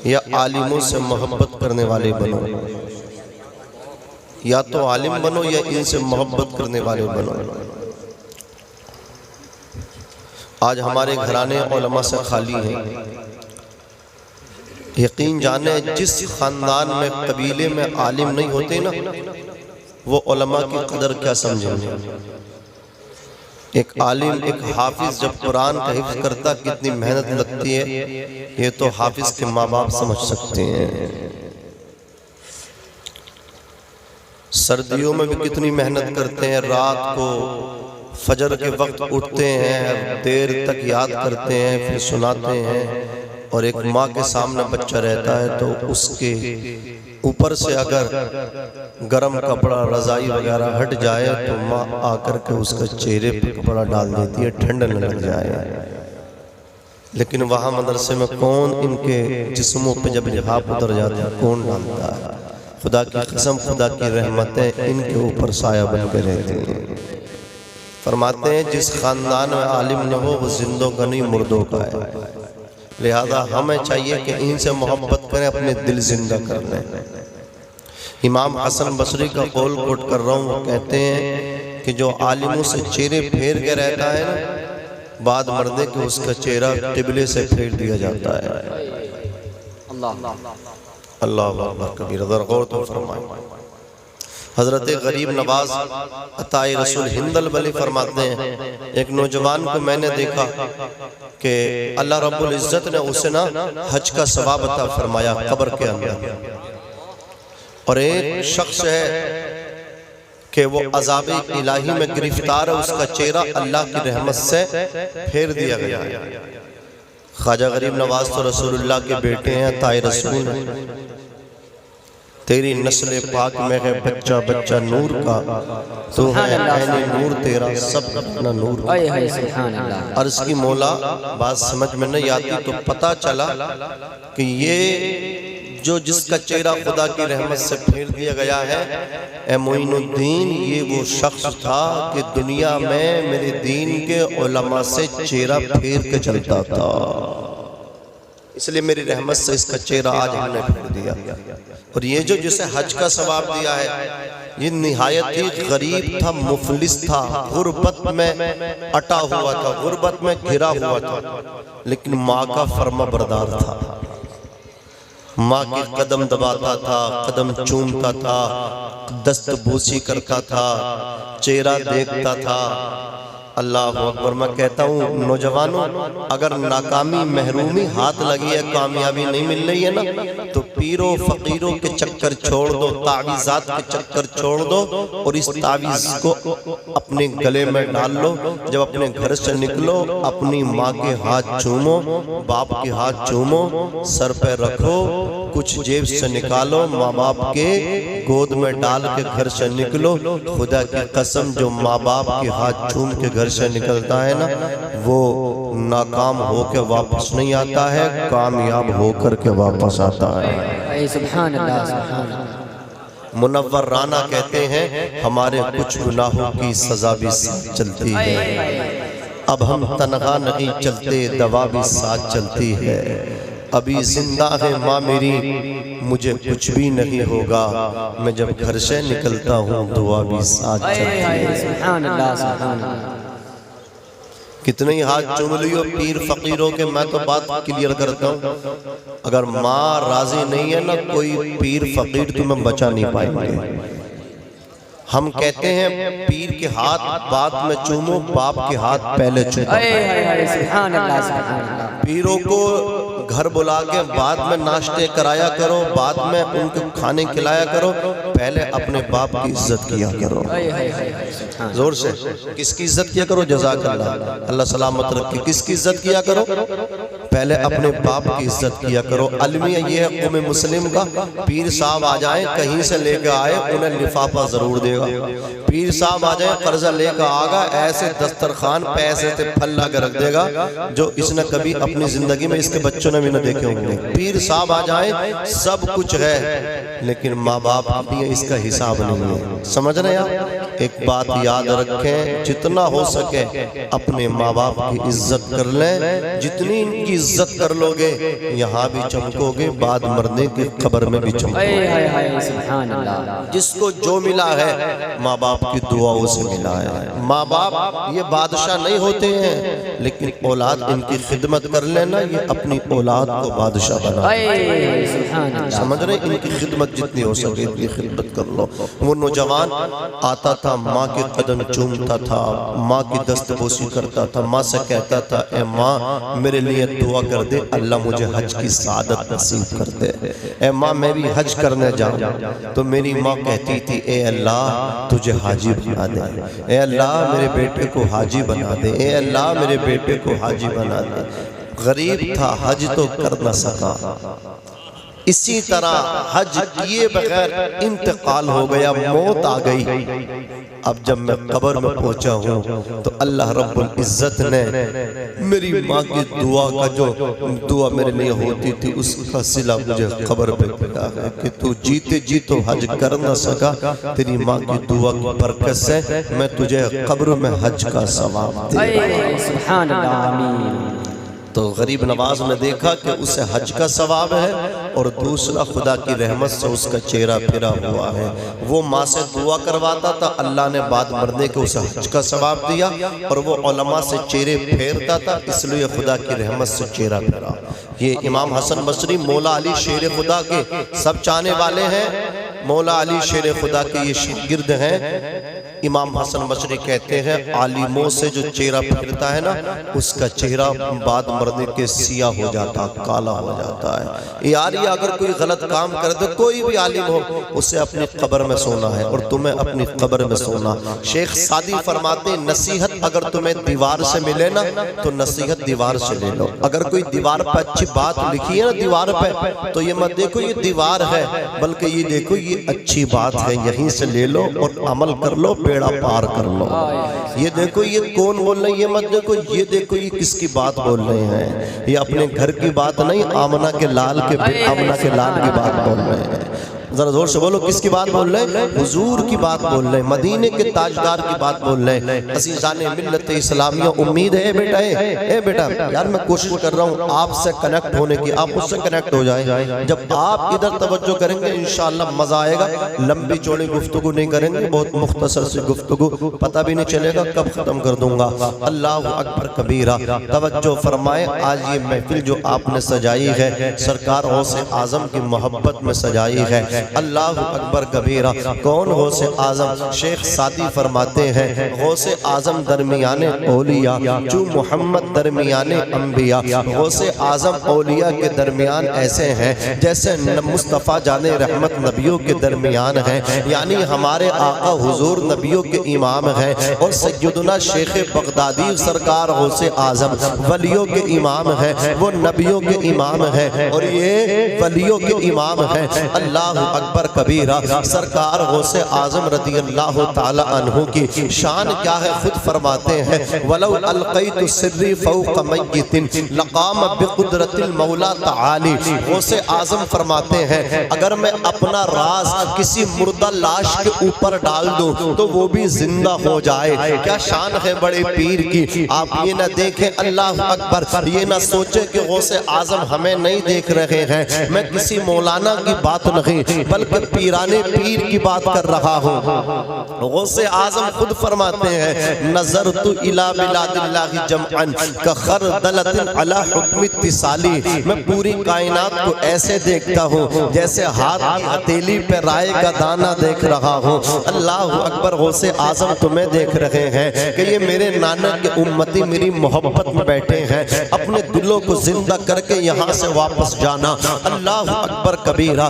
یا عالموں سے محبت کرنے والے بنو، یا تو عالم بنو یا ان سے محبت کرنے والے بنو۔ آج ہمارے گھرانے علماء سے خالی ہیں۔ یقین جانے جس خاندان میں قبیلے میں عالم نہیں ہوتے نا، وہ علماء کی قدر کیا سمجھیں گے۔ ایک عالم، ایک حافظ جب قرآن کا حفظ کرتا کتنی محنت لگتی ہے، یہ تو حافظ کے ماں باپ سمجھ سکتے ہیں۔ سردیوں میں بھی کتنی محنت کرتے ہیں، رات کو فجر کے وقت اٹھتے ہیں، دیر تک یاد کرتے ہیں، پھر سناتے ہیں۔ اور ایک ماں کے سامنے بچہ رہتا ہے تو اس کے اوپر سے اگر گرم کپڑا رضائی وغیرہ ہٹ جائے تو ماں آ کر کے اس کے چہرے پر کپڑا ڈال دیتی ہے، ٹھنڈ نہ لگ جائے۔ لیکن وہاں مدرسے میں کون ان کے جسموں پہ جب لحاف اتر جاتا ہے کون ڈالتا ہے؟ خدا کی قسم، خدا کی رحمتیں ان کے اوپر سایہ بن کے رہتی ہیں۔ فرماتے ہیں جس خاندان میں عالم نہ ہو وہ زندوں کا نہیں مردوں کا ہے، لہذا ہمیں چاہیے کہ ان سے محبت کریں، اپنے دل زندہ کر لیں۔ امام حسن بصری کا قول کوٹ کر رہا ہوں، وہ کہتے ہیں کہ جو عالموں سے چہرے پھیر کے رہتا ہے نا، بعد مردے کہ اس کا چہرہ قبلے سے پھیر دیا جاتا ہے۔ اللہ اکبر کبیر، ذرا غور تو فرمائیں۔ حضرت غریب نواز عطائے رسول ہند البلی فرماتے ہیں ایک نوجوان کو میں نے دیکھا کہ اللہ رب العزت نے اسے نا حج کا ثواب عطا فرمایا قبر کے اندر، اور ایک شخص ہے کہ وہ عذاب الہی میں گرفتار ہے، اس کا چہرہ اللہ کی رحمت سے پھیر دیا گیا۔ خواجہ غریب نواز تو رسول اللہ کے بیٹے ہیں، عطائے رسول ہیں۔ تیری نسل پاک میں ہے بچہ بچہ نور کا، تو ہے عین نور تیرا سب اپنا نور کا۔ عرض کی مولا بات سمجھ میں نہیں آتی تو پتا چلا کہ یہ جو جس کا چہرہ خدا کی رحمت سے پھیر دیا گیا ہے، اے معین الدین، یہ وہ شخص تھا کہ دنیا میں میرے دین کے علماء سے چہرہ پھیر کے چلتا تھا، اس لیے میری رحمت سے اس کا چہرہ آج ہم نے پھیر دیا۔ اور یہ جو جسے حج کا ثواب دیا ہے، یہ نہایت ہی غریب تھا، مفلس تھا، غربت میں اٹا ہوا تھا، غربت میں گھرا ہوا تھا، لیکن ماں کا فرما بردار تھا، ماں کے قدم دباتا تھا، قدم چومتا تھا، دست بوسی کرتا تھا، چہرہ دیکھتا تھا۔ اللہ اکبر، میں کہتا ہوں نوجوانوں، اگر ناکامی محرومی ہاتھ لگی ہے، کامیابی نہیں مل رہی ہے نا، تو پیروں فقیروں کے چکر چھوڑ دو، تعویذات کے چکر چھوڑ دو، اور اس تعویذ کو اپنے گلے میں ڈال لو۔ جب اپنے گھر سے نکلو اپنی ماں کے ہاتھ چومو، باپ کے ہاتھ چومو، سر پہ رکھو، کچھ جیب سے نکالو، ماں باپ کے گود میں ڈال کے گھر سے نکلو۔ خدا کی قسم جو ماں باپ کے ہاتھ چوم کے گھر سے نکلتا ہے نا، وہ ناکام ہو کے واپس نہیں آتا ہے، کامیاب ہو کر کے واپس آتا ہے۔ سبحان اللہ، سبحان اللہ۔ منور رانا کہتے ہیں ہمارے کچھ گناہوں کی سزا بھی ساتھ چلتی ہے، اب ہم تنہا نہیں چلتے، دوا بھی ساتھ چلتی ہے، ابھی زندہ ہے ماں میری، مجھے کچھ بھی نہیں ہوگا، میں جب گھر سے نکلتا ہوں دعا بھی ساتھ چلتی ہے۔ سبحان اللہ، سبحان اللہ۔ کتنے ہی ہاتھ چوم لیو پیر فقیروں کے، میں تو بات کلیئر کرتا ہوں، اگر ماں راضی نہیں ہے نا، کوئی پیر فقیر تمہیں بچا نہیں پائیں گے۔ ہم کہتے ہیں پیر کے ہاتھ بعد میں چومو، باپ کے ہاتھ پہلے چومو۔ سبحان اللہ، سبحان اللہ۔ پیروں کو گھر بلا کے بعد میں ناشتے کرایا کرو، بعد میں ان کو کھانے کھلایا کرو، پہلے اپنے باپ کی عزت کیا کرو۔ زور سے کس کی عزت کیا کرو؟ جزاک اللہ، اللہ سلامت رکھے۔ کس کی عزت کیا کرو؟ پہلے اپنے باپ کی عزت کیا کرو۔ المیہ یہ ہے قوم مسلم کا، پیر صاحب آ جائیں کہیں سے لے کے آئے، انہیں لفافہ ضرور دے گا۔ پیر صاحب آ جائیں قرضہ لے کے آگا، ایسے دسترخوان پہ ایسے پھل لا کے رکھ دے گا جو اس نے کبھی اپنی زندگی میں اس کے بچوں نے بھی نہ دیکھے ہوں گے۔ پیر صاحب آ جائیں سب کچھ ہے، لیکن ماں باپ بھی اس کا حساب نہیں ہے۔ سمجھ رہے ہیں آپ؟ ایک بات یاد رکھیں، جتنا ہو سکے اپنے ماں باپ کی عزت کر لیں، جتنی ان کی عزت کر لو گے یہاں بھی چمکو گے، بعد مرنے کی قبر میں بھی چمکو گے۔ سبحان اللہ۔ جس کو جو ملا ہے ماں باپ کی دعاؤں سے ملا ہے۔ ماں باپ یہ بادشاہ نہیں ہوتے ہیں، لیکن اولاد ان کی خدمت کر لینا یہ اپنی اولاد کو بادشاہ بنا ہے۔ سمجھ رہے ان کی خدمت جتنی ہو سکے اتنی خدمت کر لو۔ وہ نوجوان آتا تھا، ماں کے قدم چومتا تھا، ماں کی دست بوسی کرتا تھا، ماں سے کہتا تھا اے ماں میرے لیے دعا کر دے، اللہ مجھے حج کی سعادت نصیب کر دے۔ اے ماں میں بھی حج کرنے جاؤں تو میری ماں کہتی تھی اے اللہ تجھے حاجی بنا دے، اے اللہ میرے بیٹے کو حاجی بنا دے، اے اللہ میرے بیٹے کو حاجی بنا دے۔ غریب تھا، حج تو کر نہ سکا، اسی طرح حج کیے بغیر انتقال ہو گیا، موت آ گئی۔ اب جب میں قبر میں پہنچا ہوں تو اللہ رب العزت نے میری ماں کی دعا کا جو دعا میرے لیے ہوتی تھی اس کا صلہ مجھے قبر پہ دیا ہے کہ تو جیتے جی تو حج کر نہ سکا، تیری ماں کی دعا کی برکت سے میں تجھے قبر میں حج کا ثواب دے۔ سبحان اللہ، آمین۔ تو غریب نواز نے دیکھا کہ اسے حج کا ثواب ہے اور دوسرا خدا کی رحمت سے اس کا چہرہ پھرا ہوا ہے۔ وہ ماں سے دعا کرواتا تھا، اللہ نے بعد مرنے کے اسے حج کا ثواب دیا، اور وہ علماء سے چہرے پھیرتا تھا، اس لیے خدا کی رحمت سے چہرہ پھرا۔ یہ امام حسن بصری مولا علی شیر خدا کے سب چاہنے والے ہیں، مولا علی شیر خدا کے یہ شاگرد ہیں۔ امام حسن بصری کہتے ہیں عالموں سے جو چہرہ پھرتا ہے نا اس کا چہرہ بعد مرنے کے سیاہ ہو جاتا، کالا ہو جاتا ہے۔ یار یہ اگر کوئی غلط کام کر دے، کوئی بھی عالم ہو، اسے اپنی قبر میں سونا ہے اور تمہیں اپنی قبر میں سونا۔ شیخ سعدی فرماتے ہیں نصیحت اگر تمہیں دیوار سے ملے نا تو نصیحت دیوار سے لے لو۔ اگر کوئی دیوار پر اچھی بات لکھی ہے نا دیوار پہ تو یہ مت دیکھو یہ دیوار ہے، بلکہ یہ دیکھو یہ اچھی بات ہے، یہیں سے لے لو اور عمل کر لو، بیڑا پار کر لو۔ یہ دیکھو یہ کون بول رہے ہیں، یہ مت دیکھو یہ دیکھو یہ کس کی بات بول رہے ہیں، یہ اپنے گھر کی بات نہیں، آمنہ کے لال کی بات بول رہے ہیں۔ ذرا زور سے بولو کس کی بات بول رہے ہیں؟ حضور کی بات بول رہے ہیں، مدینے کے تاجدار کی بات بول رہے ہیں۔ عزیزان ملت اسلامیہ امید ہے اے بیٹا یار میں کوشش کر رہا ہوں آپ سے کنیکٹ ہونے کی، آپ اس سے کنیکٹ ہو جائیں۔ جب آپ ادھر توجہ کریں گے انشاءاللہ مزہ آئے گا۔ لمبی چوڑی گفتگو نہیں کریں گے، بہت مختصر سی گفتگو، پتہ بھی نہیں چلے گا کب ختم کر دوں گا۔ اللہ اکبر کبیرہ، توجہ فرمائیں۔ آج یہ محفل جو آپ نے سجائی ہے سرکار غوث اعظم کی محبت میں سجائی ہے۔ اللہ اکبر کبیرہ۔ کون غوث اعظم؟ شیخ سعدی فرماتے ہیں غوث اعظم درمیان اولیاء جو محمد درمیان انبیاء۔ غوث اعظم اولیاء کے درمیان ایسے ہیں جیسے مصطفیٰ جان رحمت نبیوں کے درمیان ہیں، یعنی ہمارے آقا حضور نبیوں کے امام ہیں، اور سیدنا شیخ بغدادی سرکار غوث اعظم ولیوں کے امام ہیں، وہ نبیوں کے امام ہیں اور یہ ولیوں کے امام ہیں۔ اللہ اکبر کبیرہ۔ سرکار غوث اعظم رضی اللہ تعالی عنہ کی شان کیا ہے خود فرماتے ہیں وَلَوْ أَلْقَيْتُ سِرِّي فَوْقَ مَيِّتٍ لَقَامَ بِقُدْرَةِ الْمَوْلَى تَعَالِي۔ غوث اعظم فرماتے ہیں اگر میں اپنا راز کسی مردہ لاش کے اوپر ڈال دوں تو وہ بھی زندہ ہو جائے۔ کیا شان ہے بڑے پیر کی۔ آپ یہ نہ دیکھیں اللہ اکبر، یہ نہ سوچیں کہ غوث اعظم ہمیں نہیں دیکھ رہے ہیں، میں کسی مولانا کی بات نہیں بلکہ پیرانے پیر کی بات کر رہا ہوں۔ غوث اعظم خود فرماتے ہیں نظرت الی بلاد اللہ جمعا کخردلۃ علی حکم اتصالی۔ میں پوری کائنات کو ایسے دیکھتا ہوں جیسے ہاتھ کی ہتھیلی پہ رائے کا دانہ دیکھ رہا ہوں۔ اللہ اکبر۔ غوث اعظم تمہیں دیکھ رہے ہیں کہ یہ میرے نانا کے امتی میری محبت میں بیٹھے ہیں، اپنے دلوں کو زندہ کر کے یہاں سے واپس جانا۔ اللہ اکبر کبیرہ۔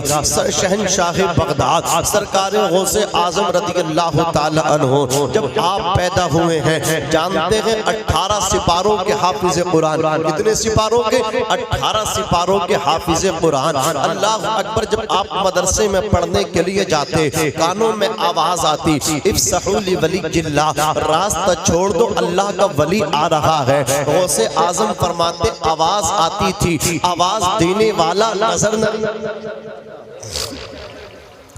شہنشاہ بغداد سرکار غوث اعظم رضی اللہ تعالی عنہ جب آپ پیدا ہوئے ہیں جانتے ہیں 18 سپاروں کے حافظ قرآن۔ کتنے سپاروں کے؟ 18 سپاروں کے حافظ قرآن۔ اللہ اکبر۔ جب آپ مدرسے میں پڑھنے کے لیے جاتے کانوں میں آواز آتی افسحوا لولی اللہ، راستہ چھوڑ دو اللہ کا ولی آ رہا ہے۔ غوث اعظم فرماتے آواز آتی تھی، آواز دینے والا نظر نہ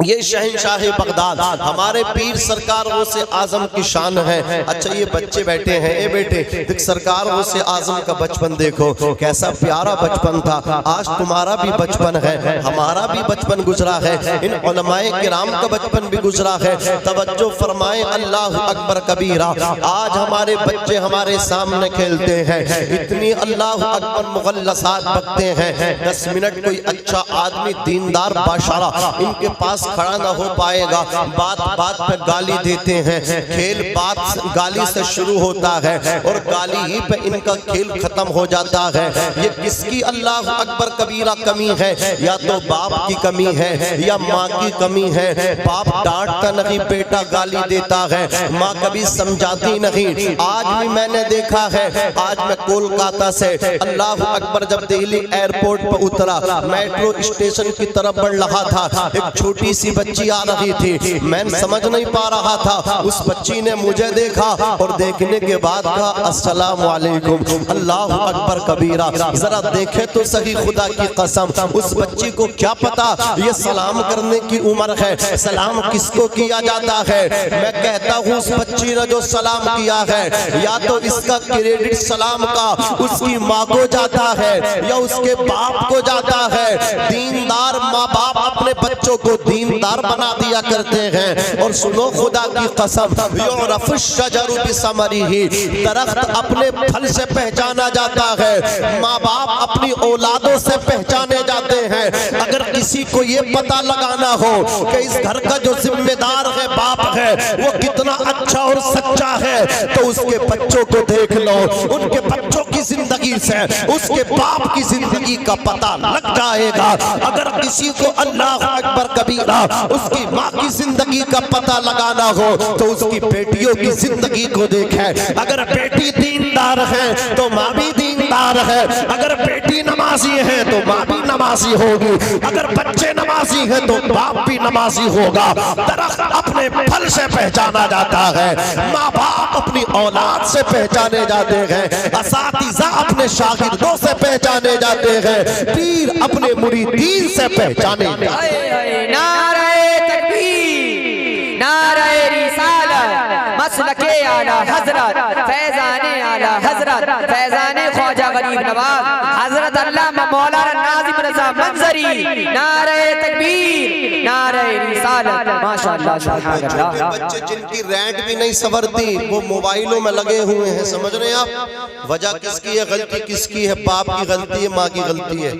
یہ شہنشاہ بغداد ہمارے پیر سرکار غوث اعظم کی شان ہے۔ اچھا یہ بچے بیٹھے ہیں، اے بیٹے دیکھ سرکار غوث اعظم کا بچپن دیکھو کیسا پیارا بچپن تھا۔ آج تمہارا بھی بچپن ہے، ہمارا بھی بچپن گزرا ہے، ان علماء کرام کا بچپن بھی گزرا ہے۔ توجہ فرمائیں، اللہ اکبر کبیرہ۔ آج ہمارے بچے ہمارے سامنے کھیلتے ہیں، اتنی اللہ اکبر مغلسات بکتے ہیں۔ 10 منٹ کوئی اچھا آدمی دیندار باشارہ ان کے پاس کھڑا نہ ہو پائے گا، بات بات پہ گالی دیتے ہیں، کھیل بات گالی سے شروع ہوتا ہے اور گالی ہی پہ ان کا کھیل ختم ہو جاتا ہے۔ یہ کس کی اللہ اکبر کبیرہ کمی ہے؟ یا تو باپ کی کمی ہے یا ماں کی کمی ہے۔ باپ ڈانٹتا نہیں، بیٹا گالی دیتا ہے، ماں کبھی سمجھاتی نہیں۔ آج بھی میں نے دیکھا ہے، آج میں کولکاتہ سے اللہ اکبر جب دہلی ایئرپورٹ پہ اترا، میٹرو اسٹیشن کی طرف بڑھ رہا تھا، ایک چھوٹی سی بچی آ رہی تھی، میں سمجھ نہیں پا رہا تھا، اس بچی نے مجھے دیکھا اور دیکھنے کے بعد کہا السلام علیکم۔ اللہ اکبر کبیرہ، ذرا دیکھے تو صحیح خدا کی قسم، اس بچی کو کیا پتا یہ سلام کرنے کی عمر ہے، سلام کس کو کیا جاتا ہے۔ میں کہتا ہوں اس بچی نے جو سلام کیا ہے، یا تو اس کا کریڈٹ سلام کا اس کی ماں کو جاتا ہے یا اس کے باپ کو جاتا ہے۔ دیندار ماں باپ اپنے بچوں کو دیندار بنا دیا کرتے ہیں، اور سنو خدا کی قسم، یعرف الشجر بثمرہ، درخت اپنے پھل سے پہچانا جاتا ہے، ماں باپ اپنی اولادوں سے پہچانے جاتے ہیں۔ اگر کسی کو یہ پتہ لگانا ہو کہ اس گھر کا جو ذمہ دار ہے باپ ہے وہ کتنا اچھا اور سچا ہے، تو اس کے بچوں کو دیکھ لو، ان کے بچوں کی زندگی سے اس کے باپ کی زندگی کا پتہ لگ جائے گا۔ اگر کسی کو اللہ اکبر کبیرہ اس کی ماں کی زندگی کا پتہ لگانا ہو تو اس کی بیٹیوں کی زندگی کو دیکھیں۔ اگر بیٹی دیندار ہے تو ماں بھی دیندار ہے، اگر بیٹی نمازی ہے تو ماں بھی نمازی ہوگی، اگر بچے نمازی ہیں تو باپ بھی نمازی ہوگا۔ درخت اپنے پھل سے پہچانا جاتا ہے، ماں باپ اپنی اولاد سے پہچانے جاتے ہیں، اساتذہ اپنے شاگردوں سے پہچانے جاتے ہیں، پیر اپنے مریدین سے پہچانے جاتے ہیں۔ نعرہ تکبیر، نعرہ رسالت، مسلک اعلی حضرت، فیضان اعلی حضرت، فیضان خواجہ غریب نواز حضرت علامہ مولانا ناظم رضا منظری، نعرہ تکبیر، نعرہ رسالت، ماشاءاللہ سبحان اللہ۔ بچے جن کی رینٹ بھی نہیں سنورتی وہ موبائلوں میں لگے ہوئے ہیں، سمجھ رہے ہیں آپ؟ وجہ کس کی ہے؟ غلطی کس کی ہے؟ باپ کی غلطی ہے، ماں کی غلطی ہے۔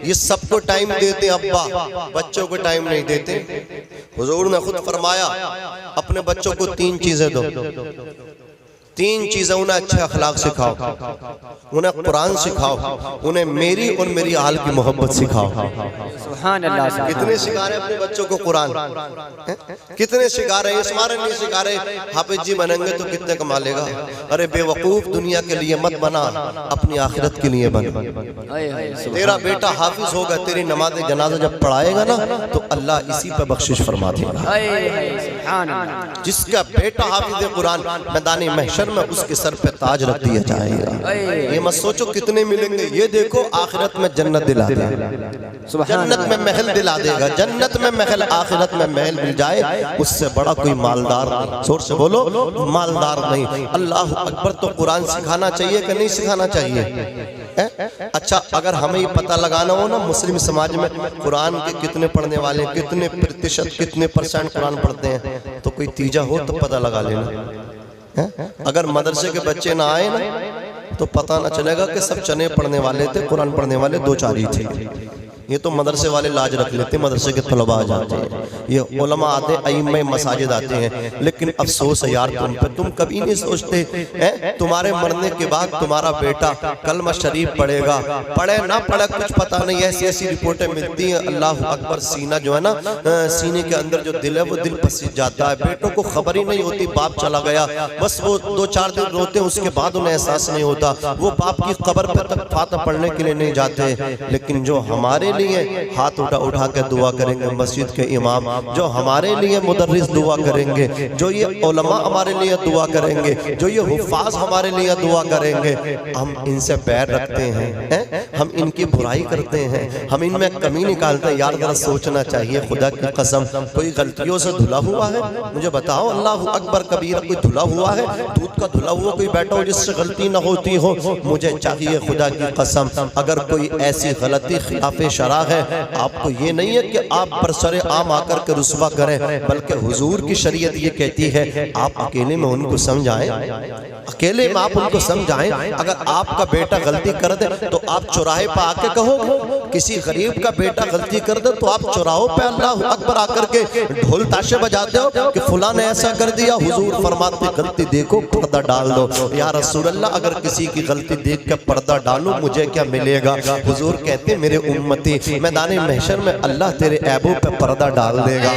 یہ سب کو ٹائم دیتے ابا، بچوں کو ٹائم نہیں دیتے۔ حضور نے خود فرمایا اپنے بچوں کو 3 چیزیں دو، 3 چیزیں، انہیں اچھے اخلاق سکھاؤ، انہیں قرآن سکھاؤ، انہیں میری اور میری آل کی محبت سکھاؤ۔ سبحان اللہ۔ کتنے سکھا رہے اپنے بچوں کو قرآن؟ کتنے سکھا رہے ہیں؟ اس مارے نہیں سکھا رہے حافظ جی بنیں گے تو کتنے کما لے گا؟ ارے بے وقوف، دنیا کے لیے مت بنا، اپنی آخرت کے لیے بن۔ تیرا بیٹا حافظ ہوگا، تیری نماز جنازہ جب پڑھائے گا نا تو اللہ اسی پہ بخشش فرما دے گا۔ جس کا بیٹا حافظ قرآن میدان محشر میں اس کے سر پہ تاج رکھ دیا جائے گا۔ یہ مت سوچو کتنے ملیں گے، یہ دیکھو آخرت میں جنت دلا دے گا، جنت میں محل دلا دے گا، جنت میں محل، آخرت میں محل مل جائے، اس سے بڑا کوئی مالدار نہیں۔ زور سے بولو، مالدار نہیں۔ اللہ اکبر۔ تو قرآن سکھانا چاہیے کہ نہیں سکھانا چاہیے؟ اچھا اگر ہمیں یہ پتہ لگانا ہو نا مسلم سماج میں قرآن کے کتنے پڑھنے والے، کتنے پرتیشت، کتنے پرسنٹ قرآن پڑھتے ہیں، تو کوئی تیجا ہو تو پتہ لگا لینا۔ اگر مدرسے کے بچے نہ آئے نا تو پتہ نہ چلے گا کہ سب چنے پڑھنے والے تھے، قرآن پڑھنے والے 2-4 ہی تھے۔ یہ تو مدرسے والے لاج رکھ لیتے، مدرسے کے طلباء جاتے ہیں، یہ علماء آتے ہیں، ائمہ مساجد آتے ہیں، لیکن افسوس ہے یار تم پر، تم کبھی نہیں سوچتے تمہارے مرنے کے بعد تمہارا بیٹا کلمہ شریف پڑھے گا، پڑھے نہ پڑھے کچھ پتہ نہیں۔ ایسی ایسی رپورٹیں ملتی ہیں، اللہ اکبر، سینہ جو ہے نا، سینے کے اندر جو دل ہے وہ دل پسیج جاتا ہے۔ بیٹوں کو خبر ہی نہیں ہوتی باپ چلا گیا، بس وہ 2-4 دن روتے ہیں، اس کے بعد انہیں احساس نہیں ہوتا، وہ باپ کی قبر پہ تک فاتحہ پڑھنے کے لیے نہیں جاتے۔ لیکن جو ہمارے لیے ہاتھ اٹھا کے دعا کریں گے مسجد کے امام، جو ہمارے لیے مدرس دعا کریں گے، جو یہ علماء ہمارے لیے دعا کریں گے، جو یہ حفاظ ہمارے لیے دعا کریں گے، ہم ان سے پیر رکھتے ہیں۔ ہم ان کی برائی کرتے ہیں, ہم ان میں کمی نکالتے ہیں. یار ذرا سوچنا چاہیے, خدا کی قسم کوئی غلطیوں سے دھلا ہوا ہے؟ مجھے بتاؤ, اللہ اکبر کبیرہ, کوئی دھلا ہوا ہے؟ دودھ کا دھلا ہوا کوئی بیٹھا ہو جس سے غلطی نہ ہوتی ہو؟ مجھے چاہیے خدا کی قسم اگر کوئی ایسی غلطی خلاف شرع ہے, آپ کو یہ نہیں ہے کہ آپ پر سر عام آ کر کے رسوا کریں, بلکہ حضور کی شریعت یہ کہتی ہے آپ اکیلے میں ان کو سمجھائیں, اکیلے میں آپ ان کو سمجھائیں. اگر آپ کا بیٹا غلطی کر دے تو آپ چوراہے پہ آ کے کہو, کسی غریب کا بیٹا غلطی کر دے تو آپ چوراہوں پہ اللہ اکبر آ کر کے ڈھول تاشے بجاتے ہو کہ فلاں نے ایسا کر دیا. حضور فرماتے غلطی دیکھو پردہ ڈال دو. یا رسول اللہ اگر کسی کی غلطی دیکھ کے پردہ ڈالوں مجھے کیا ملے گا؟ حضور کہتے میرے امتی میدان محشر میں اللہ تیرے عیبوں پہ پردہ ڈال دے گا,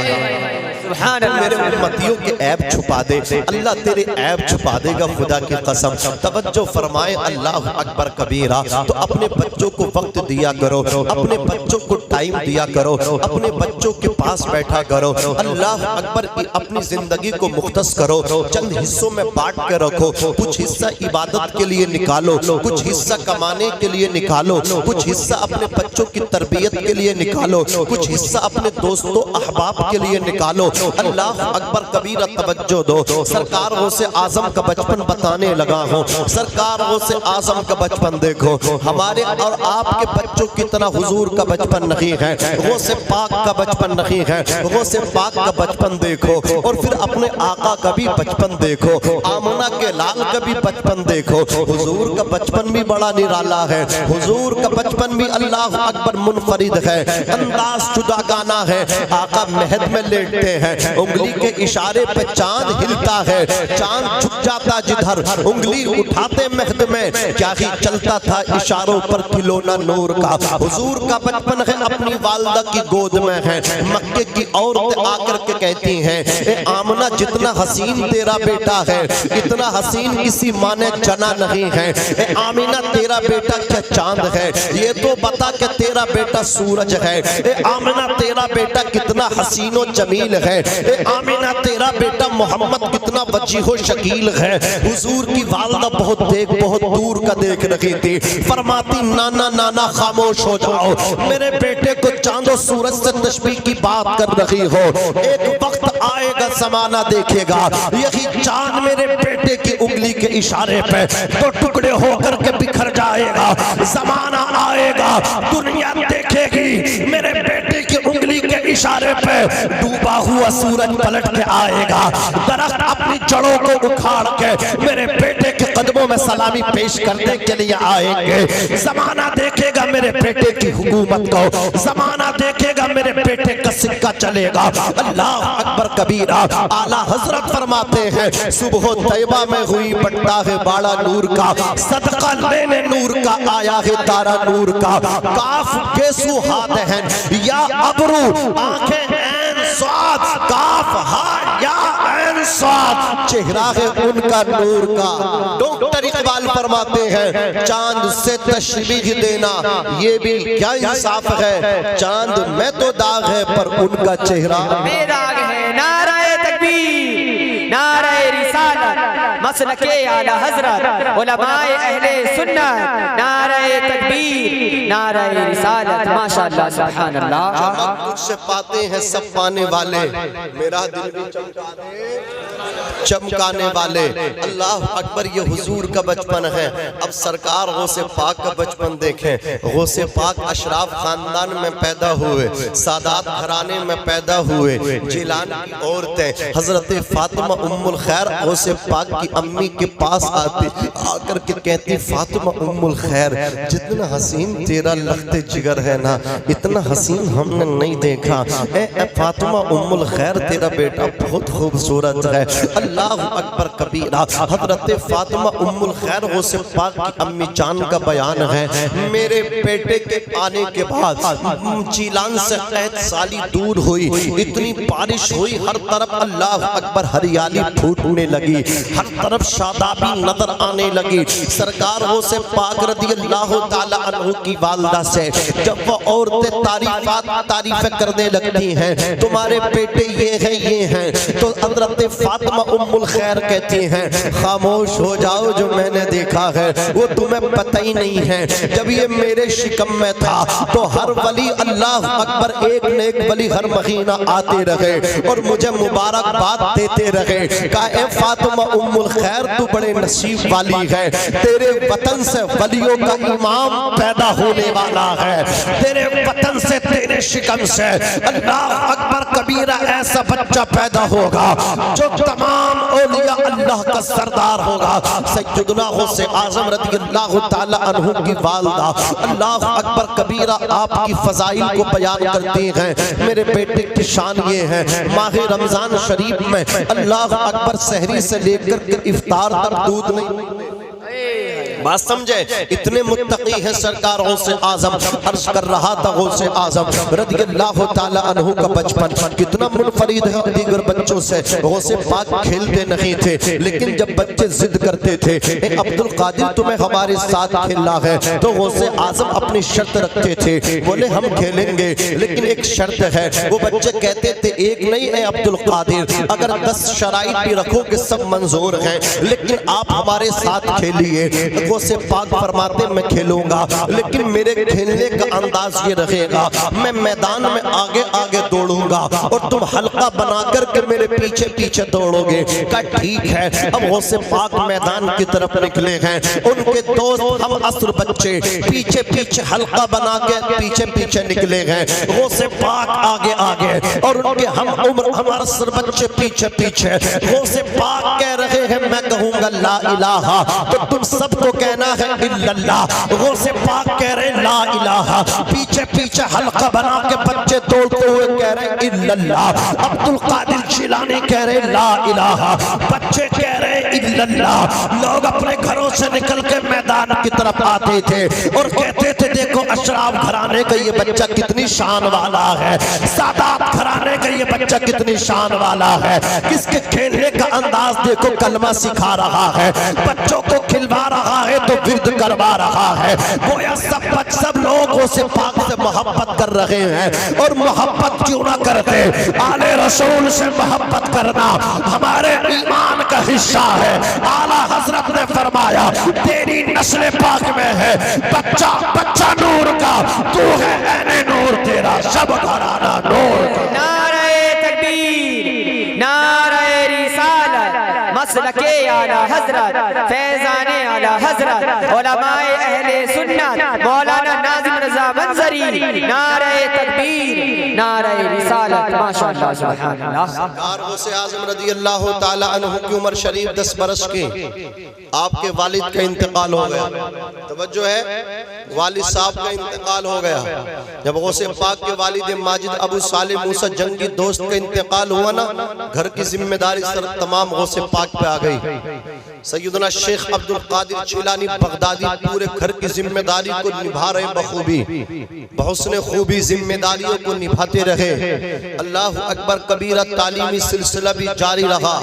میرے امتیوں کے عیب چھپا دے, اللہ تیرے عیب چھپا دے گا. خدا کی قسم توجہ فرمائے, اللہ اکبر کبیرہ. تو اپنے بچوں کو وقت دیا کرو, اپنے بچوں کو ٹائم دیا کرو, اپنے بچوں کے پاس بیٹھا کرو. اللہ اکبر اپنی زندگی کو مختص کرو, چند حصوں میں بانٹ کے رکھو. کچھ حصہ عبادت کے لیے نکالو, کچھ حصہ کمانے کے لیے نکالو, کچھ حصہ اپنے بچوں کی تربیت کے لیے نکالو, کچھ حصہ اپنے دوستوں احباب کے لیے نکالو. اللہ اکبر کبیرہ توجہ دو. سرکار غوث اعظم کا بچپن بتانے لگا ہوں. سرکار غوث اعظم کا بچپن دیکھو, ہمارے اور آپ کے بچوں کی طرح حضور کا بچپن نہیں ہے, غوث پاک کا بچپن نہیں ہے. غوث پاک کا بچپن دیکھو اور پھر اپنے آقا کا بھی بچپن دیکھو, آمنہ کے لال کا بھی بچپن دیکھو. حضور کا بچپن بھی بڑا نرالا ہے, حضور کا بچپن بھی اللہ اکبر منفرد ہے, انداز جداگانہ ہے. آقا مہد میں لیٹتے ہیں, انگلی کے اشارے پہ چاند ہلتا ہے, چاند جھک جاتا جدھر, انگلی اٹھاتے مہد میں کیا ہی چلتا تھا اشاروں پر کھلونا نور کا. حضور کا بچپن ہے اپنی والدہ کی گود میں ہے. مکے کی عورتیں آ کر کے کہتی ہیں اے آمنہ جتنا حسین تیرا بیٹا ہے اتنا حسین کسی ماں نے جنا نہیں ہے. اے آمنہ تیرا بیٹا کیا چاند ہے, یہ تو بتا کہ تیرا بیٹا سورج ہے. اے آمنہ تیرا بیٹا کتنا حسین و جمیل ہے. اے آمنہ تیرا بیٹا محمد کتنا وجیح و شکیل ہے. حضور کی والدہ بہت دور کا دیکھ رہی تھی. فرماتی نانا نانا خاموش ہو جاؤ, میرے بیٹے کو چاند و سورج سے تشبیہ کی بات کر رہی ہو. ایک وقت آئے گا زمانہ دیکھے گا یہی چاند میرے بیٹے کی انگلی کے اشارے پہ تو ٹکڑے ہو کر کے بکھر جائے گا. زمانہ آئے گا دنیا دیکھے گی میرے بیٹے کی انگلی کے اشارے پہ ڈوبا ہوا سورج پلٹ کے آئے گا. درخت اپنی جڑوں کو اکھاڑ کے میرے بیٹے کے قدموں میں سلامی پیش کرنے کے لیے آئیں گے. زمانہ دیکھے گا میرے بیٹے کی حکومت کو, زمانہ دیکھے گا میرے بیٹے کا سکہ چلے گا. اللہ اکبر کبیرہ. اعلیٰ حضرت فرماتے ہیں صبح طیبہ میں ہوئی بٹا ہے باڑا نور کا, صدقہ لینے نور کا آیا ہے تارا نور کا. کاف گیسو ہاتھ ہیں یا ابرو آنکھیں این سواد, کاف ہا یا این سواد, چہرہ ہے ان کا نور کا. ڈاکٹر اقبال فرماتے ہیں چاند سے تشبیہ دینا یہ بھی کیا انصاف ہے, چاند میں تو داغ ہے پر ان کا چہرہ بے داغ ہے. نعرہ تکبیر, نعرہ رسالت, مسلک اعلی حضرت, علماء اہل سنت, نعرہ تکبیر, نعرہ رسالت. ماشاءاللہ سبحان اللہ. جو ہم کچھ سے پاتے ہیں سب پانے والے, میرا دل بھی چمکانے والے. اللہ اکبر. یہ حضور کا بچپن ہے. اب سرکار غوث پاک کا بچپن دیکھیں. غوث پاک اشراف خاندان میں پیدا ہوئے, سادات گھرانے میں پیدا ہوئے. جیلان کی عورتیں حضرت فاطمہ ام الخیر غوث پاک کی امی کے پاس آتی, آ کر کے کہتی فاطمہ ام الخیر جتنا حسین تیرا لخت جگر ہے نا اتنا حسین ہم نے نہیں دیکھا. اے فاطمہ ام الخیر تیرا بیٹا بہت خوبصورت ہے. اللہ اکبر کبیرہ. حضرت فاطمہ ام الخیر غوث پاک کی امی جان کا بیان ہے میرے بیٹے کے آنے کے بعد جیلان سے قحط سالی دور ہوئی, اتنی بارش ہوئی, ہر طرف اللہ اکبر ہریالی پھوٹنے لگی, ہر طرف شادابی نظر آنے لگی. سرکار غوث پاک رضی اللہ تعالی عنہ کی والدہ سے جب وہ عورتیں تعریفیں کرنے لگتی ہیں تمہارے بیٹے یہ ہیں, تو حضرت فاطمہ ام الخیر کہتی ہیں خاموش ہو جاؤ، جو میں نے دیکھا ہے وہ تمہیں پتہ ہی نہیں ہے۔ جب یہ میرے شکم میں تھا تو ہر ولی اللہ اکبر ایک نہ ایک ولی ہر مہینہ آتے رہے اور مجھے مبارکباد دیتے رہے۔ کہا اے فاطمہ ام الخیر تو بڑے نصیب والی ہے، تیرے وطن سے ولیوں کا امام پیدا ہونے والا ہے، تیرے وطن سے تیرے شکم سے اللہ اکبر کبیرہ ایسا بچہ پیدا ہوگا جو تمام اولیاء اللہ کا سردار ہوگا۔ سیدنا غوث اعظم رضی اللہ تعالی عنہ کی والدہ اللہ اکبر کبیرہ آپ کی فضائل کو بیان کرتی ہیں۔ میرے بیٹے کی شان یہ ہے، ماہ رمضان شریف میں اللہ اکبر سحری سے لے کر کے افطار تک دودھ نہیں، بات سمجھے، اتنے متقی ہیں سرکار غوث اعظم۔ عرض کر رہا تھا غوث اعظم رضی اللہ تعالی عنہ کا بچپن کتنا منفرد ہے دیگر بچوں سے۔ غوث پاک کھیلتے نہیں تھے، لیکن جب بچے ضد کرتے تھے اے عبد القادر تمہیں ہمارے ساتھ کھیلنا ہے تو غوث اعظم اپنی شرط رکھتے تھے، بولے ہم کھیلیں گے لیکن ایک شرط ہے۔ وہ بچے کہتے تھے ایک نہیں اے عبد القادر، اگر 10 شرائط بھی رکھو کہ سب منظور ہیں لیکن آپ ہمارے ساتھ کھیلیے۔ غوث پاک فرماتے میں کھیلوں گا لیکن میرے کھیلنے کا انداز یہ رہے گا، میں میدان میں آگے آگے دوڑوں گا اور تم حلقہ بنا کر کے میرے پیچھے پیچھے دوڑو گے۔ کہا ٹھیک ہے۔ اب غوث پاک میدان کی طرف نکلے ہیں، ان کے دوست ہم عصر بچے پیچھے پیچھے حلقہ بنا کے پیچھے پیچھے نکلے ہیں، غوث پاک آگے آگے اور ان کے ہم عمر ہمارا عصر بچے پیچھے پیچھے۔ غوث پاک کہہ رہے ہیں میں کہوں گا لا الہ تو تم سب کو کہنا ہے الا اللہ۔ غوث پاک کہہ رہے لا الہ، پیچھے پیچھے حلقہ بنا کے بچے دوڑتے ہوئے کہہ رہے الا اللہ۔ عبد القادر جیلانی کہہ رہے لا الہ، بچے کہہ رہے الا اللہ۔ لوگ اپنے گھروں سے نکل کے میدان کی طرف آتے تھے اور کہتے تھے دیکھو اشراف گھرانے کا یہ بچہ کتنی شان والا ہے، سادات گھرانے کا یہ بچہ کتنی شان والا ہے، کس کے کھیلنے کا انداز دیکھو، کلمہ سکھا رہا ہے، بچوں کو کھلوا رہا ہے تو ورد کروا رہا ہے۔ گویا سب لوگوں سے پاک سے محبت کر رہے ہیں، اور محبت کیوں نہ کرتے، آل رسول سے محبت کرنا ہمارے ایمان کا حصہ ہے۔ اعلیٰ حضرت نے فرمایا تیری نسل پاک میں ہے بچہ بچہ نور کا، تو ہے عین نور تیرا سب گھرانہ نور کا۔ نعرہ تکبیر، نعرہ رسالت، مسلک اعلیٰ حضرت، فیضان اعلیٰ حضرت، علماء اہل سنت، مولانا ناظم رضا منظری، نعرہ تکبیر، نعرہ رسالت، ماشاءاللہ سبحان اللہ۔ غوث اعظم رضی اللہ تعالی عنہ کی عمر شریف 10 برس کی، آپ کے والد کا انتقال ہو گیا۔ توجہ ہے، والد صاحب کا انتقال ہو گیا۔ جب غوث پاک کے والد ماجد ابو صالح موسیٰ جنگی دوست کا انتقال ہوا نا، گھر کی ذمہ داری سر تمام غوث پاک پہ آ گئی۔ سیدنا شیخ عبد القادر جیلانی بغدادی پورے گھر کی ذمہ داری کو نبھا رہے بخوبی، بحسن خوبی ذمہ داریوں کو نبھاتے رہے۔ اللہ اکبر کبیرہ تعلیمی سلسلہ بھی جاری رہا،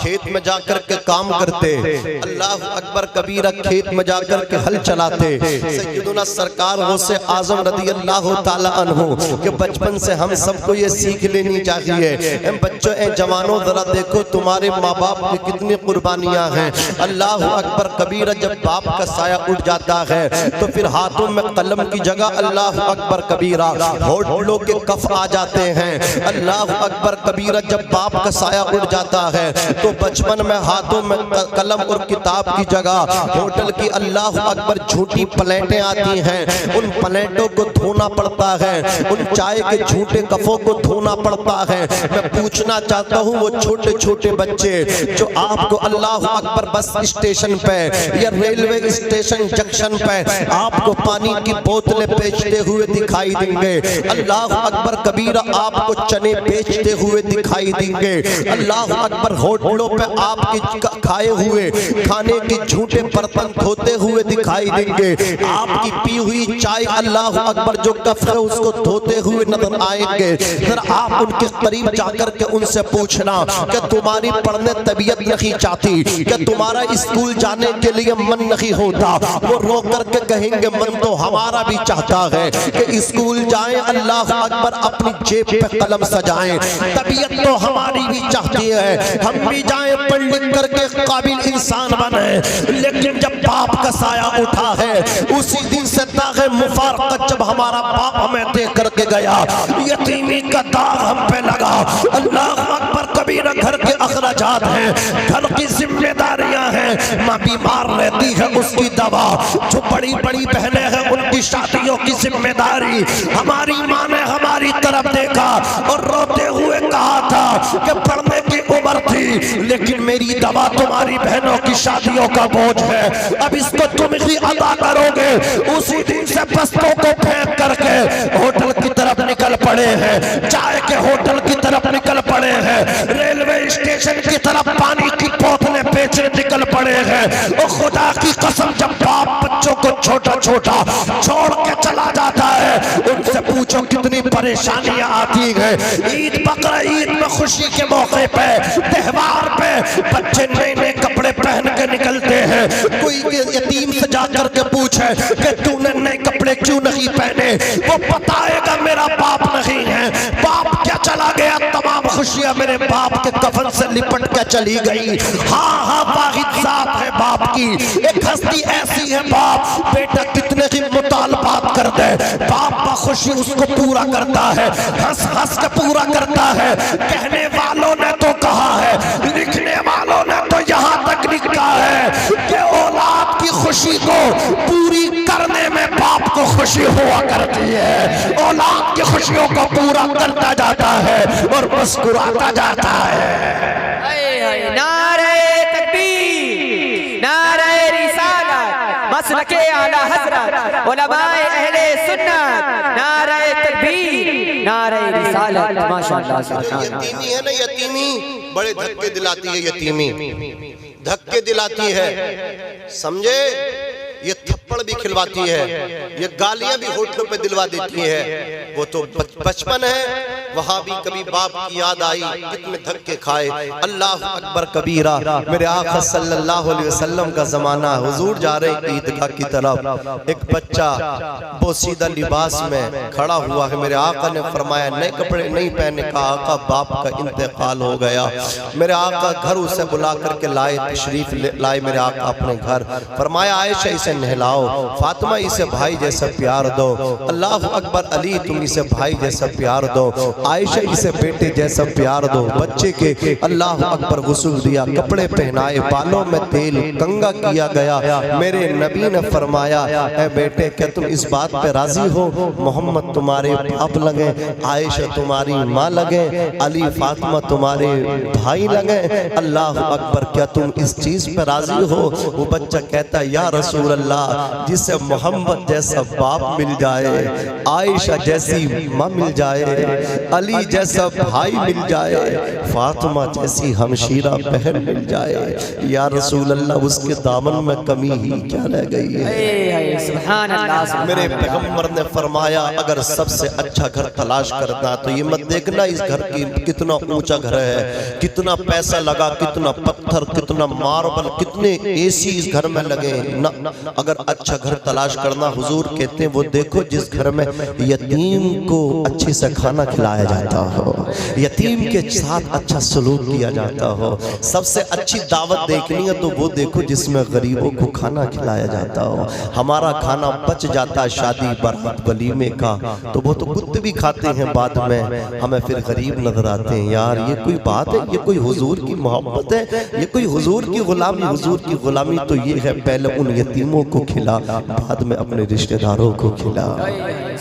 کھیت میں جا کر کے کام کرتے، اللہ اکبر کبیرہ کھیت میں جا کر کے ہل چلاتے۔ سیدنا سرکار غوث اعظم رضی اللہ تعالی عنہ کہ بچپن سے ہم سب کو یہ سیکھ لینی چاہیے، اے بچوں اے جوانوں ذرا دیکھو تمہارے ماں باپ کی کتنی قربانیاں ہیں۔ اللہ اکبر کبیرہ جب باپ کا سایہ اٹھ جاتا ہے تو پھر ہاتھوں میں قلم کی جگہ اللہ اکبر کبیرہ ہونٹوں کے کف آ جاتے ہیں۔ اللہ اکبر کبیرہ جب باپ کا سایہ اٹھ جاتا ہے تو بچپن میں ہاتھوں میں قلم اور کتاب کی جگہ ہوٹل کی اللہ اکبر جھوٹی پلیٹیں آتی ہیں، ان پلیٹوں کو دھونا پڑتا ہے، ان چائے کے جھوٹے کفوں کو دھونا پڑتا ہے۔ میں پوچھنا چاہتا ہوں وہ چھوٹے چھوٹے بچے جو آپ کو اللہ اکبر بس اسٹیشن پہ یا ریلوے اسٹیشن جنکشن پہ آپ کو پانی کی بوتلیں بیچتے ہوئے دکھائی دیں گے، اللہ اکبر کبیرہ آپ کو چنے بیچتے ہوئے دکھائی دیں گے، اللہ اکبر ہوٹلوں پہ آپ کے کھائے ہوئے کھانے کے جھوٹے برتن دھوتے ہوئے دکھائی دیں گے، آپ کی پی ہوئی چائے اللہ اکبر جو کف ہے اس کو دھوتے ہوئے نظر آئیں گے. پھر آپ ان کے قریب جا کر کے ان سے پوچھنا کہ تمہاری پڑھنے طبیعت نہیں چاہتی, کہ تمہارا اسکول جانے کے لیے من نہیں ہوتا. وہ رو کر کے کہیں گے من تو ہمارا بھی چاہتا ہے کہ اسکول جائیں, اللہ اکبر اپنی جیب پہ قلم سجائیں. طبیعت تو ہماری بھی چاہتی ہے ہم بھی جائیں پڑھ لکھ کر کے قابل انسان بنیں, لیکن جب باپ کا سایہ اٹھا ہے اسی دن سے داغ مفارقت جب ہمارا باپ ہمیں دے کر کے گیا, یتیمی کا داغ ہم پہ لگا. اللہ اکبر کبیرہ گھر کے اخراجات ہیں, گھر کی ذمہ داریاں ہیں, ماں بیمار رہتی ہے اس کی دوا, جو بڑی بڑی بہنیں ہیں ان کی شادیوں کی ذمہ داری. ہماری ماں نے ہماری طرف دیکھا اور روتے ہوئے کہا تھا کہ پڑھنے کی عمر تھی لیکن میری دوا تمہاری بہنوں کی شادیوں کا بوجھ ہے, اب اس کو تم ہی ادا کرو گے. اسی دن سے بستوں کو پھینک کر کے ہوٹل کی طرف نکل پڑے ہیں, چائے کے ہوٹل کی طرف نکل پڑے ہیں, ریلوے اسٹیشن کی طرف پانی کی بوتلیں بیچنے نکل پڑے ہیں. اور خدا کی قسم جب باپ بچوں کو چھوٹا چھوٹا چھوڑ کے چلا جاتا ہے ان سے پوچھو کتنی پریشانیاں آتی ہیں. عید بقرہ عید میں خوشی کے موقع پہ تہوار پہ بچے نئے نئے کپڑے پہن کے نکلتے ہیں. کوئی یتیم سے جا کر کے پوچھے کہ تو نے نئے کپڑے کیوں نہیں پہنے, وہ بتائے گا میرا باپ نہیں ہے. باپ کیا چلا گیا, تمام خوشیاں میرے باپ کے کفن سے لپٹ کے چلی گئی. ہاں ہاں واحد ذات ہے باپ کی, ایک ہستی ایسی ہے باپ, بیٹا کتنے ہی مطالبات کر دے باپ بخوشی اس کو پورا کرتا ہے, ہنس ہنس کے پورا کرتا ہے. کہنے والوں نے تو کہا ہے, لکھنے والوں نے تو یہاں تک لکھا ہے کہ اولاد کی خوشی کو پوری کرنے میں باپ کو خوشی ہوا کرتی ہے. اولاد کی خوشیوں کو پورا کرتا جاتا ہے اور مسکراتا جاتا ہے. نعرہ تکبیر, نعرہ رسالت, مسلک اعلی حضرت, علماء اہل سنت, نعرہ تکبیر, نعرہ رسالت. ماشاءاللہ. یتیمی ہے نا, یتیمی بڑے دھکے دلاتی ہے, یتیمی دھکے دلاتی ہے, سمجھے, یہ تھپڑ بھی کھلواتی ہے, یہ گالیاں بھی ہوٹلوں پہ دلوا دیتی ہے. وہ تو بچپن ہے, وہاں بھی کبھی باپ کی یاد آئی, کتنے دھکے کھائے. اللہ اکبر کبیرہ. میرے آقا صلی اللہ علیہ وسلم کا زمانہ, حضور جا رہے عیدگاہ کی طرف, ایک بچہ بوسیدہ لباس میں کھڑا ہوا ہے. میرے آقا نے فرمایا نئے کپڑے نہیں پہنے, کہا آقا باپ کا انتقال ہو گیا. میرے آقا گھر اسے بلا کر کے لائے, تشریف لائے میرے آقا اپنے گھر. فرمایا عائشہ اسے نہلاؤ, فاطمہ اسے بھائی جیسا پیار دو, اللہ اکبر علی تم اسے بھائی جیسا پیار دو, عائشہ اسے بیٹے جیسا پیار دو. بچے کے اللہ اکبر غسل دیا, کپڑے پہنائے, بالوں میں تیل کنگا کیا گیا. میرے نبی نے فرمایا اے بیٹے کیا تم اس بات پہ راضی ہو, محمد تمہارے باپ لگے, عائشہ تمہاری ماں لگے, علی فاطمہ تمہارے بھائی لگے, اللہ اکبر کیا تم اس چیز پہ راضی ہو. وہ بچہ کہتا ہے یا رسول اللہ, جسے محمد جیسا باپ مل جائے, عائشہ جیسی ماں مل جائے, علی جیسا بھائی مل جائے, فاطمہ جیسی ہمشیرہ بہن مل جائے, یا رسول اللہ اس کے دامن میں کمی ہی کیا رہ گئی ہے. سبحان اللہ. میرے پیغمبر نے فرمایا اگر سب سے اچھا گھر تلاش کرنا تو یہ مت دیکھنا اس گھر کی کتنا اونچا گھر ہے, کتنا پیسہ لگا, کتنا پتھر, کتنا ماربل, کتنے اے سی اس گھر میں لگے. نہ, اگر اچھا گھر تلاش کرنا حضور کہتے ہیں وہ دیکھو جس گھر میں یتیم کو اچھے سے کھانا کھلایا جاتا ہو, یتیم کے ساتھ اچھا سلوک کیا جاتا ہو. سب سے اچھی دعوت دیکھنی ہے تو وہ دیکھو جس میں غریبوں کو کھانا کھلایا جاتا ہو. ہمارا کھانا بچ جاتا ہے شادی برات ولیمے کا تو وہ تو کتے بھی کھاتے ہیں, بعد میں ہمیں پھر غریب نظر آتے ہیں. یار یہ کوئی بات ہے, یہ کوئی حضور کی محبت ہے, یہ کوئی حضور کی غلامی. حضور کی غلامی تو یہ ہے پہلے ان یتیموں کو کھلا, بعد میں اپنے رشتہ داروں کو کھلا.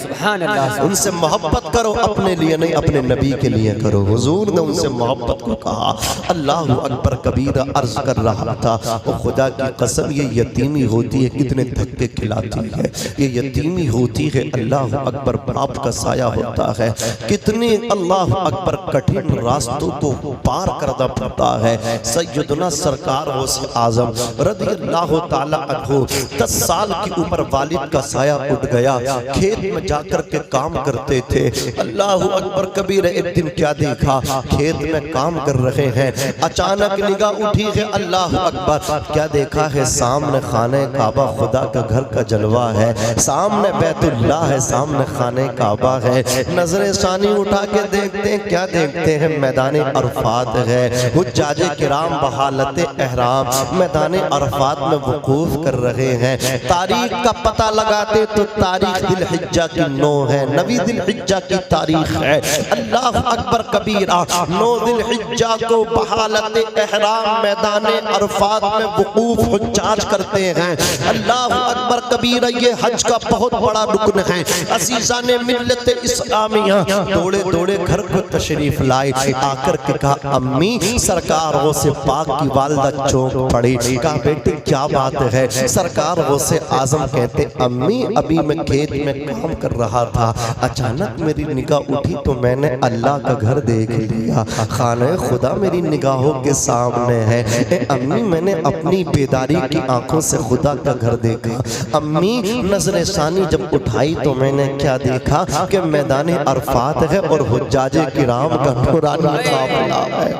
سبحان اللہ ان سے محبت کرو، اپنے لیے نہیں اپنے نبی کے لیے کرو۔ حضور نے ان سے محبت کو کہا۔ اللہ اکبر کبیرہ عرض کر رہا تھا، وہ خدا کی قسم یہ یتیمی ہوتی ہے کتنے دھکے کھلاتی ہے، یہ یتیمی ہوتی ہے اللہ اکبر باپ کا سایہ ہوتا ہے، کتنے اللہ اکبر کٹھن راستوں کو پار کرنا پڑتا ہے۔ سیدنا سرکار غوث اعظم رضی اللہ تعالیٰ عنہ 10 سال کی عمر والد کا سایہ اٹھ گیا، کھیت میں جا کر کے کام کرتے تھے۔ اللہ اکبر کبیر ایک دن کیا دیکھا، کھیت میں کام کر رہے ہیں، اچانک نگاہ اٹھی ہے، اللہ اکبر کیا دیکھا ہے، سامنے خانہ کعبہ خدا کا گھر کا جلوہ ہے، سامنے بیت اللہ ہے، سامنے خانہ کعبہ ہے۔ نظر ثانی اٹھا کے دیکھتے ہیں، کیا دیکھتے ہیں، میدان عرفات ہے، حجاج کرام بحالت احرام میدان عرفات میں وقوف کر رہے ہیں۔ تاریخ کا پتہ لگاتے تو تاریخ ذی الحجہ کی 9 ہے، 9 ذی الحجہ کی تاریخ ہے۔ اللہ اکبر کبیرہ 9 ذی الحجہ کو بحالت احرام میدان عرفات میں وقوف حجاج کرتے ہیں۔ اللہ اکبر کبیرہ یہ حج کا بہت بڑا رکن ہے۔ عزیزان ملت اسلامیہ دوڑے دوڑے گھر کو تشریف لائے، آ کر کے کہا امی سرکار غوث پاک کی والدہ چونک پڑی، کہا بیٹے کیا بات ہے؟ سرکار غوث اعظم کہتے امی ابھی میں کھیت میں کام کر رہا تھا، اچانک میری نگاہ اٹھی تو میں نے اللہ کا گھر دیکھ لیا، خانہ خدا میری نگاہوں کے سامنے ہے۔ اے امی میں نے اپنی بیداری کی آنکھوں سے خدا کا گھر دیکھا۔ امی نظر ثانی جب اٹھائی تو میں نے کیا دیکھا کہ میدان عرفات ہے اور حجاج کرام کا نورانی قافلہ ہے۔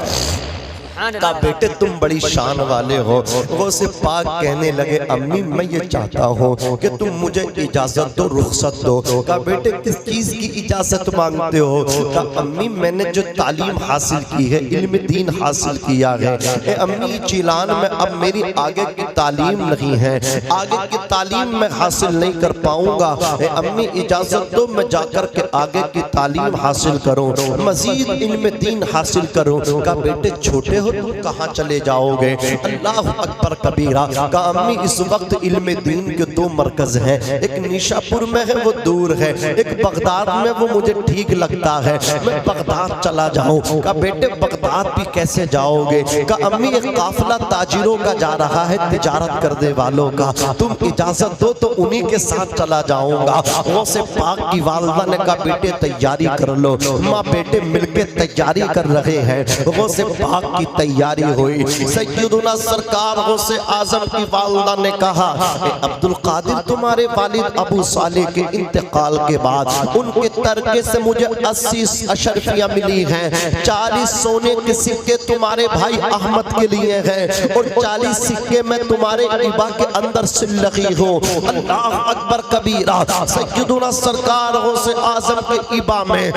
کہا بیٹے تم بڑی شان والے ہو۔ غوث پاک کہنے لگے امی میں یہ چاہتا ہوں کہ تم مجھے اجازت دو، رخصت دو۔ کہا بیٹے کس چیز کی اجازت مانگتے ہو؟ کہا امی میں نے جو تعلیم حاصل کی ہے، علم دین حاصل کیا ہے، اے امی چیلان میں اب میری آگے کی تعلیم نہیں ہے، آگے کی تعلیم میں حاصل نہیں کر پاؤں گا، اے امی اجازت دو میں جا کر کے آگے کی تعلیم حاصل کروں، مزید علم دین حاصل کروں۔ کہا بیٹے چھوٹے ہو تم کہاں چلے جاؤ گے؟ اللہ اکبر کبیرہ۔ کہا امی اس وقت علم دین کے 2 مرکز ہیں، ایک نیشا پور میں ہے وہ دور ہے، ایک بغداد میں وہ مجھے ٹھیک لگتا ہے، میں بغداد چلا جاؤں۔ کہا بیٹے بغداد بھی کیسے جاؤ گے؟ کہا امی ایک قافلہ تاجروں کا جا رہا ہے، تجارت کرنے والوں کا، تم اجازت دو تو انہی کے ساتھ چلا جاؤں گا۔ غوث پاک کی والدہ نے کہا بیٹے تیاری کر لو۔ ماں بیٹے مل کے تیاری کر رہے ہیں۔ غوث پاک کی تیاری ہوئی، سیدنا سرکار غوث اعظم کی والدہ نے کہا اے عبدالقادر تمہارے والد ابو صالح کے انتقال کے بعد ان کے ترکے سے مجھے 80 اشرفیاں ملی ہیں، 40 سونے کے سکے تمہارے بھائی احمد کے لیے ہیں اور 40 سکے میں تمہارے عبا کے اندر سلخی ہوں۔ اللہ اکبر کبیرہ۔ سیدنا سرکار غوث اعظم کے عبا میں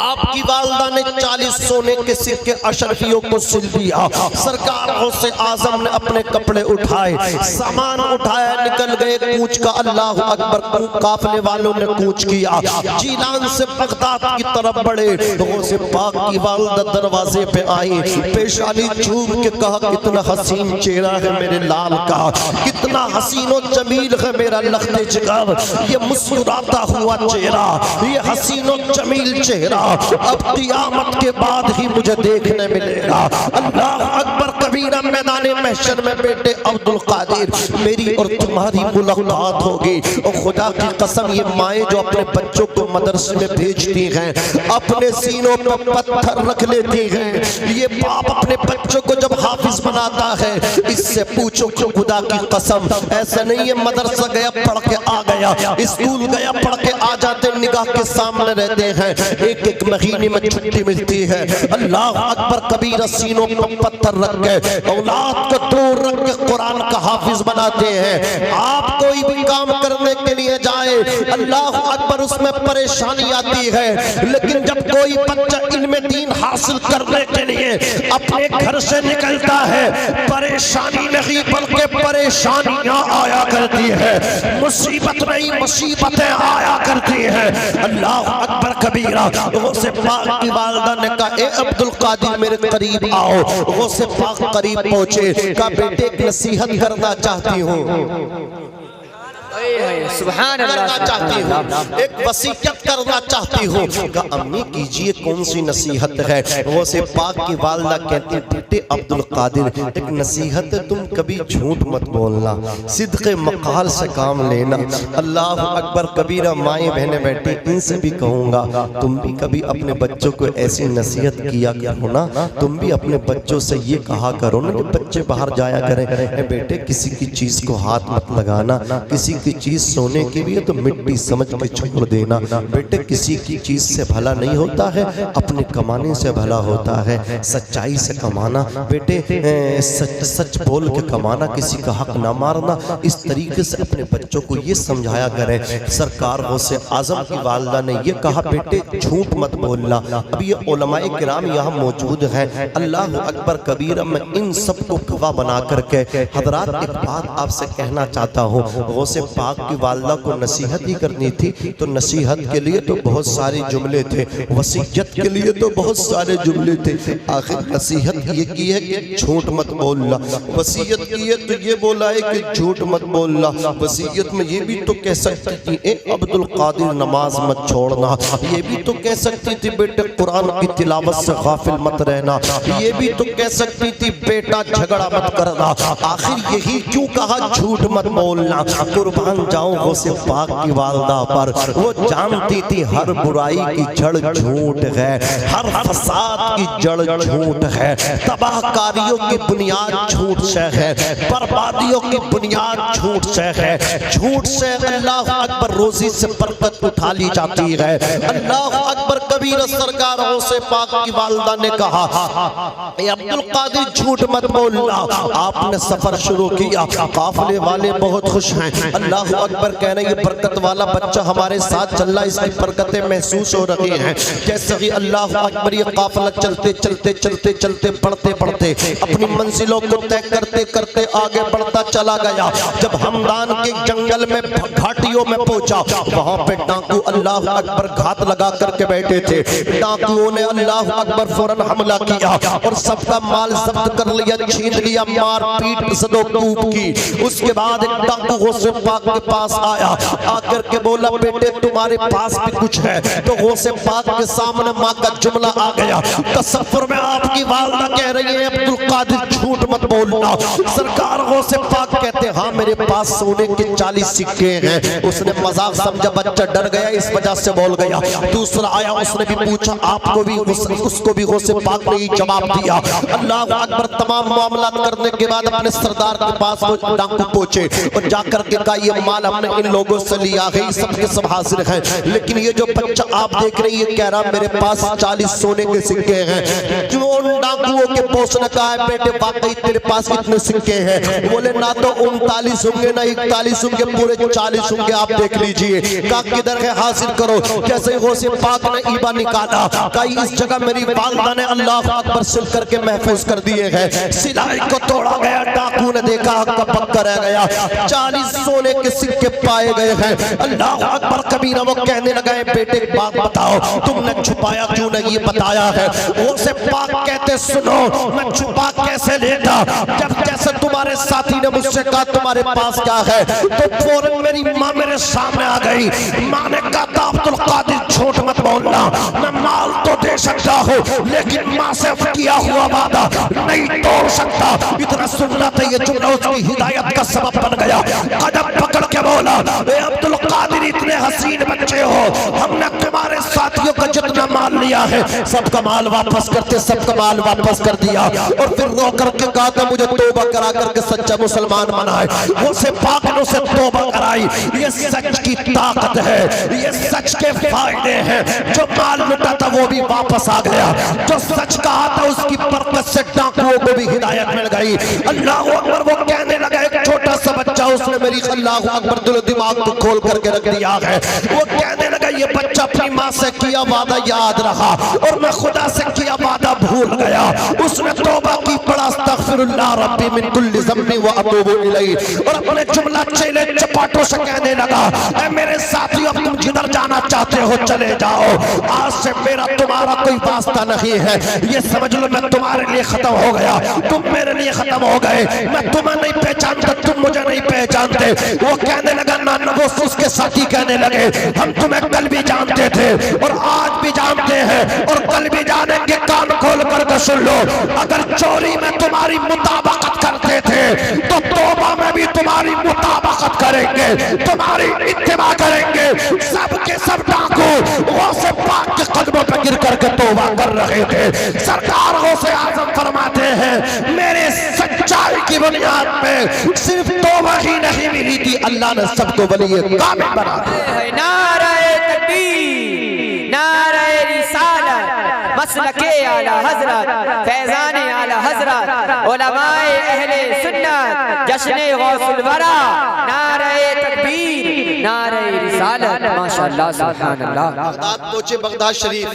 آپ کی والدہ نے 40 سونے کے سکے اشرفیوں کو سل دیا۔ سرکار غوث اعظم نے اپنے کپڑے اٹھائے، سامان اٹھایا، نکل گئے کوچ کا۔ اللہ اکبر قافلے والوں نے کوچ کیا، جیلان سے بغداد کی طرف بڑھے۔ غوث پاک کی والدہ دروازے پہ آئی، پیشانی چھوم کے کہا کتنا حسین چہرہ ہے میرے لال کا، کتنا حسین و جمیل ہے میرا لخت جگر، یہ مسکراتا ہوا چہرہ، یہ حسین و جمیل چہرہ اب قیامت کے بعد ہی مجھے دیکھنے ملے گا۔ اللہ اکبر کبیرہ۔ میدان محشر میں بیٹے عبدالقادر میری اور تمہاری ملاقات ہوگی، اور خدا کی قسم یہ مائیں جو اپنے بچوں کو مدرسے میں بھیجتی ہیں اپنے سینوں پر پتھر رکھ لیتی ہیں، یہ باپ اپنے بچوں کو جب حافظ بناتا ہے اس سے پوچھو کہ خدا کی قسم ایسا نہیں ہے مدرسہ گیا پڑھ کے آ گیا، اسکول گیا پڑھ کے آ جاتے، نگاہ کے سامنے رہتے ہیں، ایک ایک مہینے میں چھٹی ملتی ہے۔ اللہ اکبر کبیرہ۔ سینوں پر پتھر رکھ کے اولاد کو دور رکھ کے قرآن کا حافظ بناتے ہیں۔ آپ کوئی بھی کام کرنے کے لیے جائے اللہ اکبر اس میں پریشانی آتی ہے، لیکن جب کوئی بچہ علم دین حاصل کرنے کے لیے اپنے گھر سے نکلتا ہے پریشانی نہیں بلکہ پریشانیاں آیا کرتی ہے، مصیبت نہیں مصیبتیں آیا کرتی ہیں۔ اللہ اکبر کبیرہ۔ غوث پاک کی والدہ نے کہا اے عبدالقادر میرے قریب آؤ۔ غوث پاک قریب پہنچے، کہا بیٹے ایک نصیحت کرنا چاہتی ہوں۔ سبحان اللہ کرنا چاہتی ہوں، ایک وصیت کرنا چاہتی ہوں۔ کہا امی کیجئے کون سی نصیحت ہے؟ غوث پاک کی والدہ کہتی بیٹے عبد القادر ایک نصیحت ہے، تم کبھی جھوٹ مت بولنا، صدق مقال سے کام لینا۔ اللہ اکبر کبیرہ، مائیں بہنیں بیٹھی، ان سے بھی کہوں گا تم بھی کبھی اپنے بچوں کو ایسی نصیحت کیا کرو نا، تم بھی اپنے بچوں سے یہ کہا کرو نا کہ بچے باہر جایا کریں اے بیٹے کسی کی چیز کو ہاتھ مت لگانا، کسی کی چیز سونے کے لیے تو مٹی سمجھ کے چھوڑ دینا، بیٹے کسی کی چیز سے بھلا نہیں ہوتا ہے، اپنے کمانے سے بھلا ہوتا ہے، سچائی سے کمانا، بیٹے سچ بول کے کمانا، کسی کا حق نہ مارنا۔ اس طریقے سے اپنے بچوں کو یہ سمجھایا کریں۔ سرکار غوث اعظم کی والدہ نے یہ کہا بیٹے جھوٹ مت بولنا۔ اب یہ علماء کرام یہاں موجود ہیں، اللہ اکبر کبیرہ، میں ان سب کو گواہ بنا کر کے حضرات ایک بات آپ سے کہنا چاہتا ہوں۔ غوث پاک کی والدہ کو نصیحت ہی کرنی تھی تو نصیحت کے لیے تو بہت سارے جملے تھے، وصیت کے لیے تو بہت سارے جملے تھے، آخر نصیحت یہ کی ہے کہ جھوٹ مت بولنا، وصیت کی ہے تو یہ بولا ہے کہ جھوٹ مت بولنا۔ وصیت میں یہ بھی تو کہہ سکتی تھی اے عبد القادر نماز مت چھوڑنا، یہ بھی تو کہہ سکتی تھی بیٹے قرآن کی تلاوت سے غافل مت رہنا، یہ بھی تو کہہ سکتی تھی بیٹا جھگڑا مت کرنا، آخر یہی کیوں کہا جھوٹ مت بولنا؟ قربان جاؤں غوث پاک کی والدہ پر، وہ جانتی تھی ہر برائی کی جڑ جھوٹ ہے، ہر فساد کی جڑ جھوٹ ہے، تباہ کاریوں کی بنیاد جھوٹ سے ہے، بربادیوں کی بنیاد جھوٹ سے ہے، جھوٹ سے اللہ اکبر روزی سے برکت اٹھا لی جاتی ہے۔ اللہ اکبر کبیر، سرکار غوث پاک کی والدہ نے کہا اے عبد القادر جھوٹ مت بولنا۔ آپ نے سفر شروع کیا، قافلے والے بہت خوش ہیں، اللہ اکبر کہنا یہ برکت والا بچہ ہمارے ساتھ چل رہا، اس کی برکتیں محسوس ہو رہی ہیں۔ جیسے ہی اللہ اکبر یہ قافلہ چلتے چلتے چلتے چلتے بڑھتے بڑھتے اپنی منزلوں کو طے کرتے کرتے آگے بڑھتا چلا گیا، جب ہمدان کے جنگل میں گھاٹیوں میں پہنچا، وہاں پہ ڈاکو اللہ اکبر گھات لگا کر کے بیٹھے تھے۔ ڈاکوؤں نے اللہ اکبر فوراً حملہ کیا اور سب کا مال ضبط کر لیا، چھین لیا، مار پیٹ زد و کوب کی۔ اس کے بعد ایک ڈاکو غوث پاک کے پاس آیا، آ کر کے بولا بیٹے تمہارے پاس بھی کچھ ہے؟ تو غوث پاک کے سامنے ماں کا جملہ آ گیا، تصور میں آپ کی والدہ کہہ رہی ہے عبد القادر جھوٹ مت بولنا۔ سرکار غوث پاک کہتے ہاں میرے پاس سونے کے 40 سکے ہیں۔ اس نے مذاق سمجھا، بچہ ڈر گیا، اس وجہ سے بول گیا۔ دوسرا آیا، اس نے بھی پوچھا، آپ کو بھی، اس کو بھی غوث پاک نے یہ جواب دیا۔ اللہ اکبر تمام معاملات کرنے کے بعد اپنے سردار کے پاس وہ ڈاکو پہنچے اور جا کر کے کہا یہ مال ہم نے ان لوگوں سے لیا ہے، سب کے سب حاضر ہیں، لیکن یہ جو بچہ آپ دیکھ رہے ہیں یہ کہہ رہا میرے پاس 40 سونے کے سکے ہیں۔ جو ان ڈاکوؤں کے بوس نے کہا ہے بیٹے واقعی تیرے پاس کتنے سکے ہیں؟ بولے نہ تو 39 ہوں گے نہ 41 ہوں گے، پورے 40 ہوں گے، آپ دیکھ لیجئے۔ کہا کدھر ہے حاصل کرو۔ جیسے ہی غوث پاک نے ایبا نکالا، کہا اس جگہ میری والدہ نے اللہ اکبر سل کر کے محفوظ کر دیے ہیں۔ سلائی کو توڑا گیا، ڈاکو نے دیکھا ہکا پکا رہ گیا، 40 سونے کے سکے پائے گئے ہیں۔ اللہ اکبر کبیرہ، وہ کہنے لگا بیٹے ایک بات بتاؤ تم نے چھپایا کیوں نہیں یہ بتایا ہے؟ غوث پاک کہتے سنو میں چھپا کیسے لیتا، جب جیسے تمہارے ساتھی نے مجھ سے کہا تمہارے پاس کیا ہے تو فوراً میری ماں میرے سامنے آ گئی۔ ماں نے کہا تھا عبد القادر جھوٹ مت بولنا، میں مال تو دے سکتا ہوں لیکن ماں سے کیا ہوا وعدہ نہیں توڑ سکتا۔ اتنا سننا تھا یہ جملہ اس کی ہدایت کا سبب بن گیا۔ قدم پکڑ کے بولا اے عبد القادر اتنے حسین بچے ہو، ہم نے تمہارے ساتھیوں کا جتنا مال لیا ہے سب کا مال واپس کرتے، سب کا مال واپس کر دیا اور پھر رو کر کے کہا تھا مجھے توبہ کرا کر کے سچا مسلمان بنائے۔ غوث پاک نے اسے توبہ کرائی۔ یہ سچ کی طاقت ہے، یہ سچ کے فائدے ہیں۔ جو مال لٹا تھا وہ بھی واپس آ گیا، جو سچ کہا تھا اس کی برکت سے ڈاکوؤں کو بھی ہدایت مل گئی۔ اللہ اکبر، وہ کہنے لگا ایک چھوٹا سا بچہ اس نے میری اللہ اکبر دل و دماغ کو کھول کر کے رکھ دیا ہے۔ وہ کہنے لگا یہ بچہ اپنی ماں سے کیا وعدہ یاد رہا اور میں خدا سے کیا وعدہ بھول گیا۔ اس نے توبہ کی، پڑھا استغفر اللہ ربی من کل ذنب واتوب الیہ، اور اپنے جملہ چیلے چپاٹوں سے کہنے لگا اے میرے ساتھیو اب تم جدھر جانا چاہتے ہو چلے جاؤ، آج سے میرا تمہارا کوئی واسطہ نہیں ہے۔ یہ سمجھ لو میں تمہارے لیے ختم ہو گیا، تم میرے لیے ختم ہو گئے، میں تمہیں نہیں پہچانتا، تم مجھے نہیں پہچانتے. وہ کہنے لگا نانا، وہ اس کے ساتھی کہنے لگے ہم تمہیں کل بھی جانتے تھے اور آج بھی جانتے ہیں اور کل بھی جانیں گے. کان کھول کر کے سن لو، اگر چوری میں تمہاری مطابقت کرتے تھے تو توبہ میں بھی تمہاری مطابقت کریں گے، تمہاری اتباع کریں گے. سب کے سب ڈاکو غوث پاک کے قدموں پہ گر کر کے توبہ کر رہے تھے. سرکار غوث اعظم فرماتے ہیں میرے سچائی کی بنیاد پہ صرف توبہ ہی نہیں ملی تھی، اللہ نے سب کو ولی کامل بنا دیا. نعرہ تکبیر، نعرہ رسالت، مسلک اعلی حضرت، فیضان اعلی حضرت، علماء اہل سنت، جشن غوث الورا. نعرہ تکبیر، نعرہ رسالت. ماشاءاللہ سبحان اللہ. بغداد پہنچے، بغداد شریف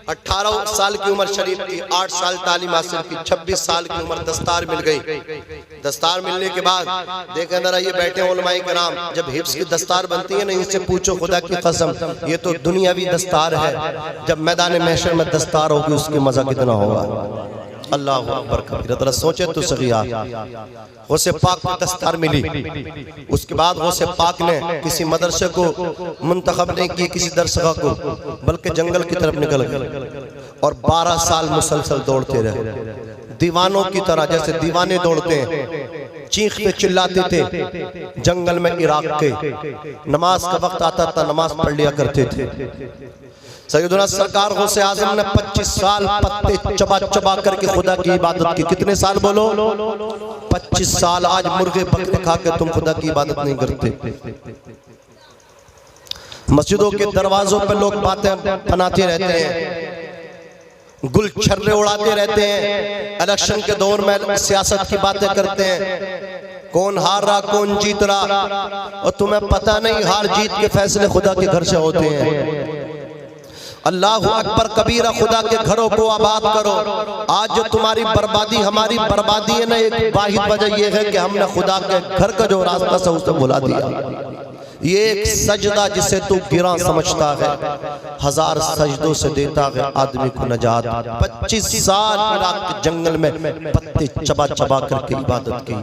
18 سال کی عمر شریف تھی، 8 سال تعلیم حاصل کی، 26 سال کی عمر دستار مل گئی. دستار ملنے کے بعد دیکھیں ذرا یہ بیٹھے علماء کرام، جب حفظ کی دستار بنتی ہے نا ان سے پوچھو خدا کی قسم یہ تو دنیاوی دستار ہے، جب میدان محشر میں دستار ہوگی اس کی مزہ کتنا ہوگا. اللہ اکبر کبیرہ. ذرا سوچے تو صحیح. غوث پاک کو دستار ملی، اس کے بعد غوث پاک نے کسی مدرسے کو منتخب نہیں کی، کسی درسگاہ کو، بلکہ جنگل کی طرف نکل گئے اور 12 سال مسلسل دوڑتے رہے، دیوانوں کی طرح، جیسے دیوانے دوڑتے ہیں. چیختے چلاتے تھے جنگل میں عراق کے. نماز کا وقت آتا تھا نماز پڑھ لیا کرتے تھے. سیدنا سرکار غوث اعظم نے 25 سال پتے چبا چبا کر کے خدا کی عبادت کی. کتنے سال بولو؟ 25 سال. آج مرغے بکرے کھا کے تم خدا کی عبادت نہیں کرتے. مسجدوں کے دروازوں پہ لوگ باتیں بناتے رہتے ہیں، گل چھرے اڑاتے رہتے ہیں، الیکشن کے دور میں سیاست کی باتیں کرتے ہیں، کون ہار رہا کون جیت رہا، اور تمہیں پتہ نہیں ہار جیت کے فیصلے خدا کے گھر سے ہوتے ہیں. اللہ اکبر کبیرہ. خدا کے گھروں کو آباد کرو. آج جو تمہاری بربادی ہماری بربادی ہے نا، ایک واحد وجہ یہ ہے کہ ہم نے خدا کے گھر کا جو راستہ سے اسے بھلا دیا. یہ ایک سجدہ جسے تو گراں سمجھتا ہے 1000 سجدوں سے دیتا ہے آدمی کو نجات. 25 سال عراق کے جنگل میں پتے چبا چبا کر کے عبادت کی.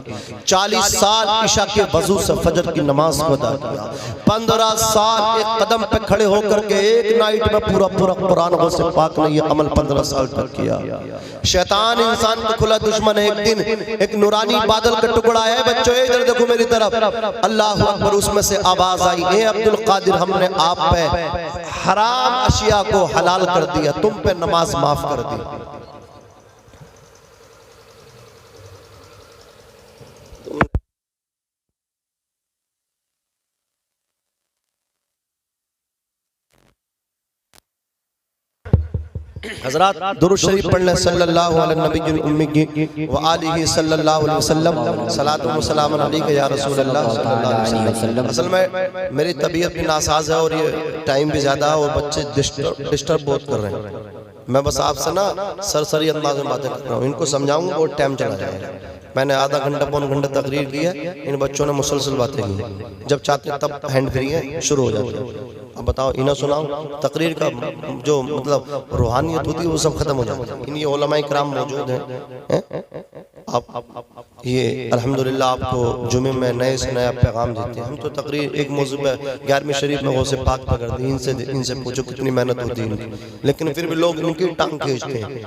40 سال عشاء کے وضو سے فجر کی نماز کو ادا کیا. 15 سال ایک قدم پہ کھڑے ہو کر کے ایک نائٹ میں پورا قرآن غوث پاک نے یہ عمل 15 سال تک کیا. شیطان انسان کا کھلا دشمن ہے. ایک دن ایک نورانی بادل کا ٹکڑا ہے، بچوں ادھر دیکھو میری طرف. اللہ اکبر. اس میں سے آواز آئی، اے عبدالقادر ہم نے آپ پہ حرام اشیاء کو حلال کر دیا، تم پہ نماز معاف کر دی. حضرات درود شریف پڑھ لیں صلی اللہ علیہ نبی الامی وآلہ صلی اللہ علیہ وسلم. صلاۃ و سلام علیکہ یا رسول اللہ صلی اللہ علیہ وسلم. اصل میں میری طبیعت بھی ناساز ہے اور یہ ٹائم بھی زیادہ ہے اور بچے ڈسٹرب بہت کر رہے ہیں. میں بس آپ سے نا سرسری انداز میں باتیں کر رہا ہوں، ان کو سمجھاؤں گا اور ٹائم چلا جائے گا. میں نے آدھا گھنٹہ پون گھنٹہ تقریر کی ہے، ان بچوں نے مسلسل باتیں کی. جب چاہتے ہیں تب ہینڈ فری ہیں شروع ہو جاتے ہیں. اب بتاؤ انہیں سناؤں، تقریر کا جو مطلب روحانیت ہوتی ہے وہ سب ختم ہو جاتا ہے. یہ علماء کرام موجود ہیں. آپ یہ الحمدللہ آپ کو جمعے میں نئے سے نیا پیغام دیتے ہیں. ہم تو تقریر ایک موضوع پہ 11ویں شریف میں غوث پاک پہ کرتے ہیں. ان سے پوچھو کتنی محنت ہوتی ہے ان کی، لیکن پھر بھی لوگ ان کی ٹانگ کھینچتے ہیں.